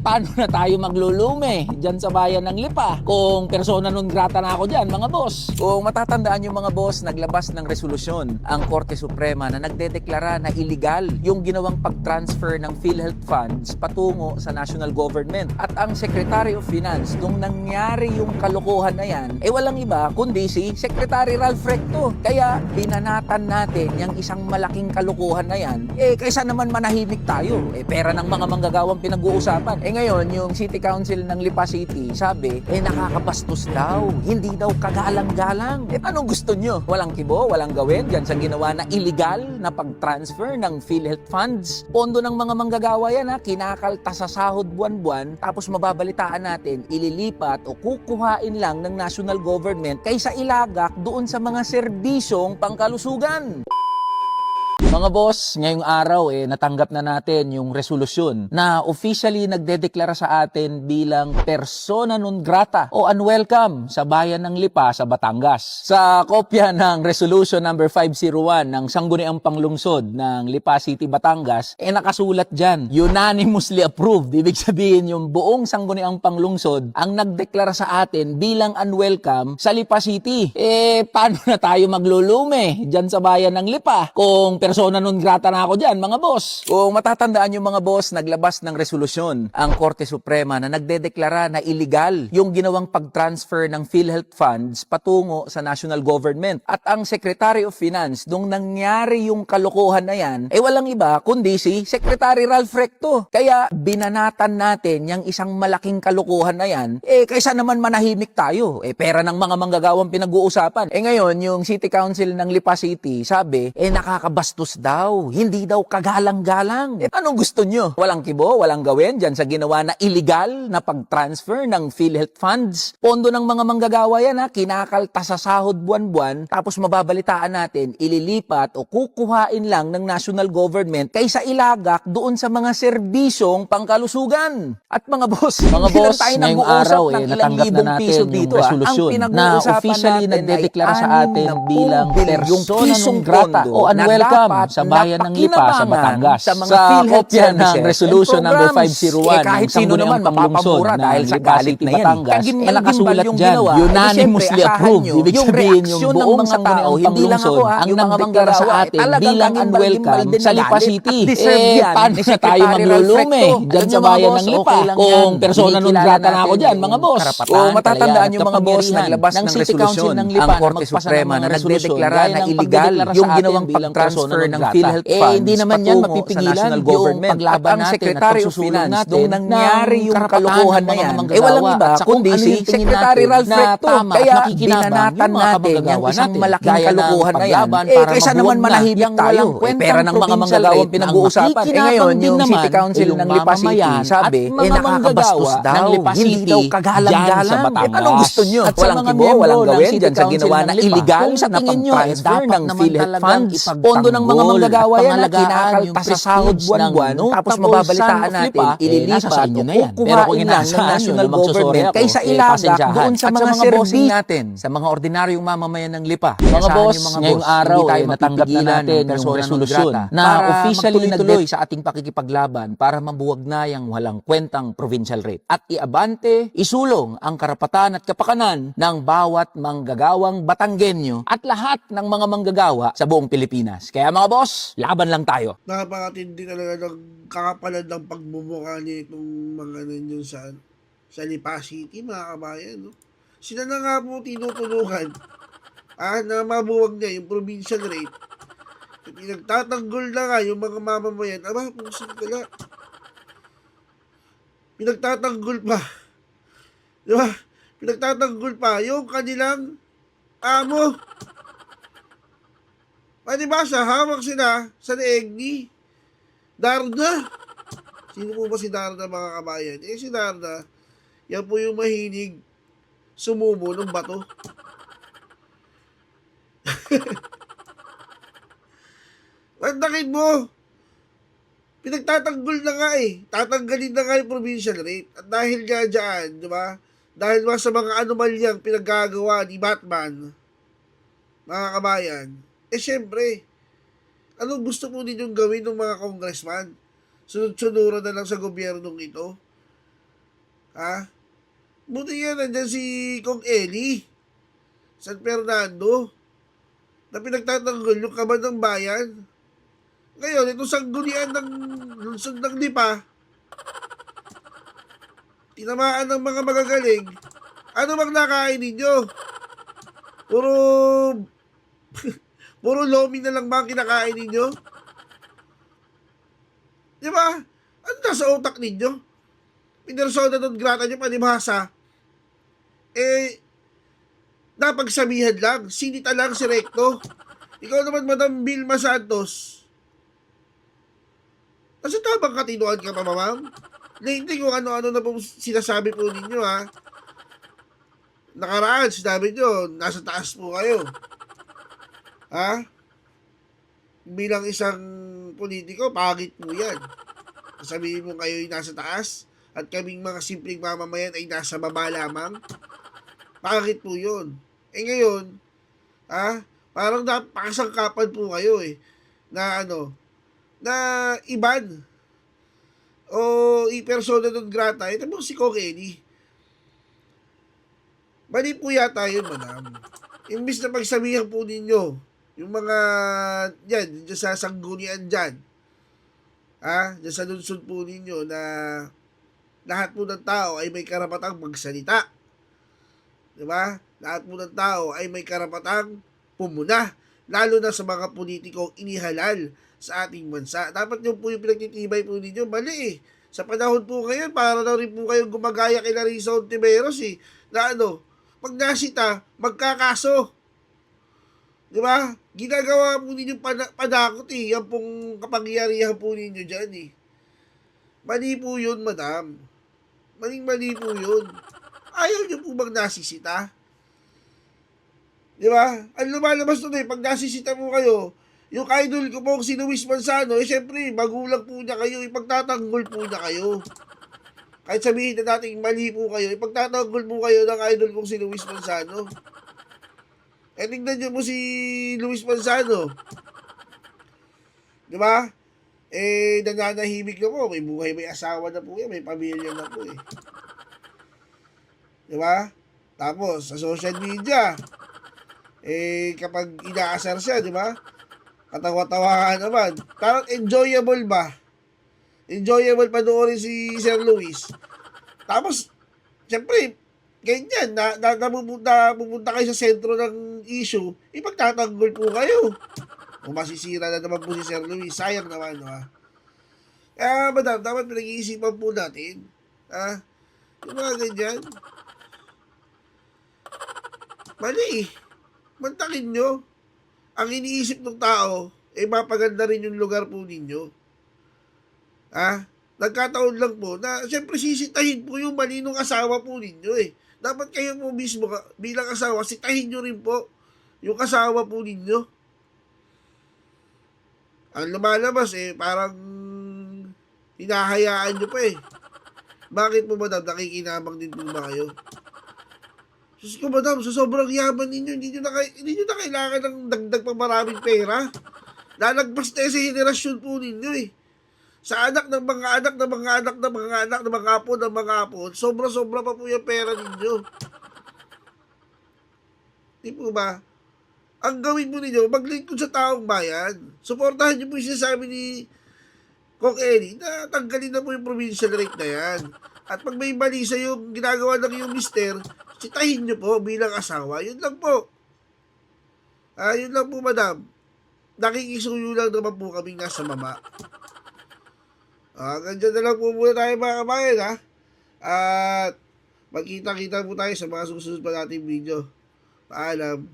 Paano na tayo maglulume dyan sa bayan ng Lipa kung persona non grata na ako dyan, mga boss? Kung matatandaan yung mga boss, naglabas ng resolusyon ang Korte Suprema na nagdedeklara na illegal yung ginawang pag-transfer ng PhilHealth funds patungo sa national government. At ang Secretary of Finance, nung nangyari yung kalokohan na yan, walang iba kundi si Secretary Ralph Recto. Kaya binanatan natin yung isang malaking kalokohan na yan, kaysa naman manahimik tayo. Pera ng mga manggagawang pinag-uusapan. Ngayon, yung City Council ng Lipa City, sabi, nakakabastos daw. Hindi daw kagalang-galang. Anong gusto nyo? Walang kibo, walang gawin dyan sa ginawa na illegal na pag-transfer ng PhilHealth funds. Pondo ng mga manggagawa yan, kinakalta sa sahod buwan-buwan, tapos mababalitaan natin, ililipat o kukuhain lang ng national government kaysa ilagak doon sa mga serbisyong pangkalusugan. Mga boss, ngayong araw natanggap na natin yung resolusyon na officially nagdedeklara sa atin bilang persona non grata o unwelcome sa bayan ng Lipa sa Batangas. Sa kopya ng resolution number 501 ng Sangguniang Panglungsod ng Lipa City, Batangas, nakasulat dyan, unanimously approved. Ibig sabihin yung buong Sangguniang Panglungsod ang nagdeklara sa atin bilang unwelcome sa Lipa City. Paano na tayo maglulume dyan sa bayan ng Lipa kung persona non grata na ako dyan, mga boss? Kung matatandaan yung mga boss, naglabas ng resolusyon ang Korte Suprema na nagdedeklara na illegal yung ginawang pag-transfer ng PhilHealth funds patungo sa national government. At ang Secretary of Finance, nung nangyari yung kalokohan na yan, walang iba kundi si Secretary Ralph Recto. Kaya binanatan natin yung isang malaking kalokohan na yan, kaysa naman manahimik tayo. Pera ng mga manggagawang pinag-uusapan. Ngayon, yung City Council ng Lipa City, sabi, nakakabastos daw. Hindi daw kagalang-galang. Anong gusto nyo? Walang kibo, walang gawin dyan sa ginawa na illegal na pag-transfer ng PhilHealth funds. Pondo ng mga manggagawa yan, kinakalta sa sahod buwan-buwan, tapos mababalitaan natin, ililipat o kukuhain lang ng national government kaysa ilagak doon sa mga serbisyong pangkalusugan. At mga boss, ngayong araw natanggap na natin yung resolusyon na officially nagdedeklara sa atin bilang persona non grata o unwelcome sa bayan ng Lipa sa Batangas. Sa kopya ng resolution number 501 ng Sangguniang Panglungsod ng Lipa City, Batangas, nakasulat dyan, unanimously approved. Ibig sabihin yung buong Sangguniang Panglungsod ang nagdeklara sa atin bilang unwelcome sa Lipa City. Paano na tayo maglulume dyan sa bayan ng Lipa kung persona non grata na ako dyan, mga boss? Kung matatandaan yung mga boss, naglabas ng resolusyon ang Korte Suprema na nagdedeklara na illegal yung ginawang pag-transfer ng PhilHealth funds hindi naman yan mapipigilan yung paglaban natin Secretary of Finance nung nangyari yung kalokohan na yan. Walang iba kundi si Secretary Ralph Recto. Kaya binanatan natin yung isang malaking kalokohan na yan. Kaysa naman manahimik tayo. Pera ng mga manggagawang pinag-uusapan. Ngayon, yung City Council ng Lipa City, sabi, nakakabastos daw. Hindi daw kagalang-galang. Anong gusto nyo? Walang kibo, walang gawin dyan sa ginawa na illegal na pag-transfer ng PhilHealth funds. Pondo ng mga manggagawa yan, kinakalta sa sahod buwan-buwan, tapos mababalitaan natin, ililipat o kukuhain lang ng national government kaysa ilagak doon sa mga servisyo natin, sa mga ordinaryong mamamayan ng Lipa. Mga boss, ngayong araw natanggap na natin yung resolusyon na officially nagtuloy sa ating pakikipaglaban para mabuwag na yung walang kwentang provincial rate at iabante, isulong ang karapatan at kapakanan ng bawat manggagawang Batanggenyo at lahat ng mga manggagawa sa buong Pilipinas. Kaya mga boss, laban lang tayo. Napakatindi talaga ng kakapalan ng pagmumukha niya itong mga nandiyan sa Lipa City, mga kabayan. No? Sila na nga po tinutulungan na mabuwag niya yung provincial rate. Pinagtatanggol na nga yung mga mamamayan. Pusing ka na. Pinagtatanggol pa. Di ba? Pinagtatanggol pa yung kanilang amo. Palibasa, hawak sila sa leeg ni Darna. Sino po ba si Darna, mga kabayan? Si Darna, yan po yung mahilig sumubo ng bato. Pandakin mo, pinagtatanggol na nga tatanggalin na nga yung provincial rate. At dahil nga dyan, di ba? Dahil sa mga anomalyang pinaggagawa ni Batman, mga kabayan, syempre, anong gusto po ninyong gawin ng mga congressman? sunod-sunuran na lang sa gobyernong ito. Ha? Buti nga nandyan si Kong Eli, San Fernando, na pinagtatanggol yung kaban ng bayan. Ngayon, itong sanggunian ng lungsod ng Lipa, tinamaan ng mga magagaling, ano bang nakain ninyo? Puro, puro lomi na lang ba ang kinakain ninyo? Di ba? Ano nasa utak ninyo? Pinersona non grata nyo, panibhasa, napagsabihan lang, sinita lang si Recto. Ikaw naman, Madam Vilma Santos, nasa tabang katinuan ka pa, ma'am? Lately, kung ano-ano na po sinasabi po ninyo, ha? Nakaraan, sinabi nyo, nasa taas po kayo. Ha? Bilang isang politiko, pangit po yan. Sabihin mo kayo ay nasa taas at kaming mga simpleng mamamayan ay nasa baba lamang. Pangit po yun. Ngayon, parang napakasangkapan po kayo na na iban o i-persona non grata. Ito mo si Kong Eli. Mali po yata yun, madam. Imbis na pagsabihan po ninyo, yung mga, dyan sa sanggunian dyan, dyan sa lunsod po ninyo na lahat po ng tao ay may karapatang magsalita. Diba? Lahat po ng tao ay may karapatang pumuna, lalo na sa mga politikong inihalal sa ating bansa. Dapat yun po yung pinagtitibay po ninyo. Mali Sa panahon po ngayon, para na rin po kayong gumagaya kay Larissa Ontiveros na pag nasita, magkakaso. Di ba? Ginagawa po ninyo padakot Yan pong kapangyarihan po ninyo dyan Mali po yun, madam. Mali po yun. Ayaw nyo po bang nasisita? Di ba? Ang lumalabas nun pag nasisita mo kayo, yung idol ko po si Luis Manzano, syempre, magulang po niya kayo, ipagtatanggol po niya kayo. Kahit sabihin na natin mali po kayo, ipagtatanggol po kayo ng idol kong si Luis Manzano. Tingnan nyo po si Luis Manzano. Di ba? Nananahimik na po. May buhay, may asawa na po yan. May pamilya na po Di ba? Tapos, sa social media, kapag inaasar siya, di ba? Katawa-tawa ka naman. Parang enjoyable ba? Enjoyable panoorin si Sir Luis. Tapos, siyempre, ganyan, pupunta kayo sa sentro ng issue, ipagtatanggol po kayo. Kung masisira na naman po si Sir Luis, sayang naman, Kaya, madam, dapat pinag-iisipan po natin. Yung mga ganyan. Mali Mantakin nyo. Ang iniisip ng tao, mapaganda rin yung lugar po ninyo. Nagkataon lang po na siyempre sisitahin po yung mali ng asawa po ninyo Dapat kayo po mismo bilang asawa, sitahin nyo rin po yung asawa po ninyo. Ang lumalabas parang hinahayaan nyo pa Bakit po, madam? Nakikinabang din po ba kayo? Sus ko, madam, sa sobrang yaman ninyo, hindi nyo na kailangan ng dagdag pa maraming pera. Lalagpas tayo sa henerasyon po ninyo Sa anak ng mga anak ng mga anak ng mga anak ng mga apo ng mga apo, sobra-sobra pa po yung pera ninyo. Di po ba? Ang gawin mo ninyo, maglingkod sa taong bayan. Suportahan nyo po yung sinasabi ni Kong Eli na tanggalin na po yung provincial rate na yan. At pag may mali sa yung ginagawa ng yung mister, sitahin nyo po bilang asawa. Yun lang po. Yun lang po, madam. Nakikisuyo lang naman po kaming nasa mama. Ganyan na lang po muna tayo mga kabayan At magkita-kita po tayo sa mga susunod pa nating video. Paalam.